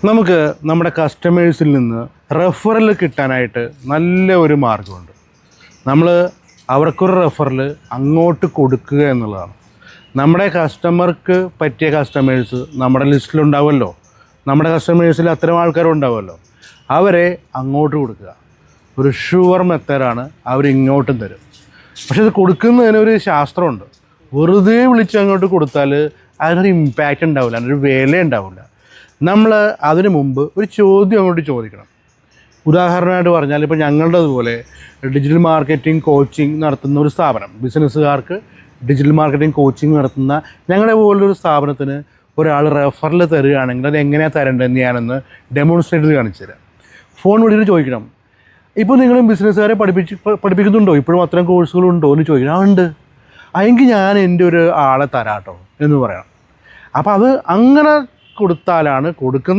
നമുക്ക് നമ്മുടെ കസ്റ്റമേഴ്സിൽ നിന്ന് റെഫറൽ കിട്ടാനായിട്ട് നല്ല ഒരു മാർഗ്ഗമുണ്ട്. നമ്മൾ അവർക്കൊരു റെഫറൽ അങ്ങോട്ട് കൊടുക്കുക എന്നുള്ളതാണ്. നമ്മുടെ കസ്റ്റമർക്ക് പറ്റിയ കസ്റ്റമേഴ്സ് നമ്മുടെ ലിസ്റ്റിലുണ്ടാവുമല്ലോ, നമ്മുടെ കസ്റ്റമേഴ്സിൽ അത്തരം ആൾക്കാരുണ്ടാവുമല്ലോ, അവരെ അങ്ങോട്ട് കൊടുക്കുക. ഒരു ഷുവർ മെത്തേഡാണ്, അവരിങ്ങോട്ടും തരും. പക്ഷെ ഇത് കൊടുക്കുന്നതിനൊരു ശാസ്ത്രമുണ്ട്. വെറുതെ വിളിച്ച് അങ്ങോട്ട് കൊടുത്താൽ അതിനൊരു ഇമ്പാക്റ്റ് ഉണ്ടാവില്ല, അതിനൊരു വില ഉണ്ടാവില്ല. നമ്മൾ അതിനു മുമ്പ് ഒരു ചോദ്യം അങ്ങോട്ട് ചോദിക്കണം. ഉദാഹരണമായിട്ട് പറഞ്ഞാൽ, ഇപ്പോൾ ഞങ്ങളുടെ അതുപോലെ ഡിജിറ്റൽ മാർക്കറ്റിംഗ് കോച്ചിങ് നടത്തുന്ന ഒരു സ്ഥാപനം, ബിസിനസ്സുകാർക്ക് ഡിജിറ്റൽ മാർക്കറ്റിംഗ് കോച്ചിങ് നടത്തുന്ന ഞങ്ങളെ പോലൊരു സ്ഥാപനത്തിന് ഒരാൾ റെഫറൽ തരികയാണെങ്കിൽ അത് എങ്ങനെയാണ് തരേണ്ടതെന്ന് ഞാനൊന്ന് ഡെമോൺസ്ട്രേറ്റ് ചെയ്ത് കാണിച്ചു തരാം. ഫോൺ വിളിച്ചിട്ട് ചോദിക്കണം, ഇപ്പോൾ നിങ്ങൾ ബിസിനസ്സുകാരെ പഠിപ്പിക്കുന്നുണ്ടോ, ഇപ്പോഴും അത്തരം കോഴ്സുകളുണ്ടോ എന്ന് ചോദിക്കണം. ഉണ്ട്, എങ്കിൽ ഞാൻ എൻ്റെ ഒരു ആളെ തരാട്ടോ എന്ന് പറയണം. അപ്പോൾ അത് അങ്ങനെ കൊടുത്താലാണ് കൊടുക്കുന്ന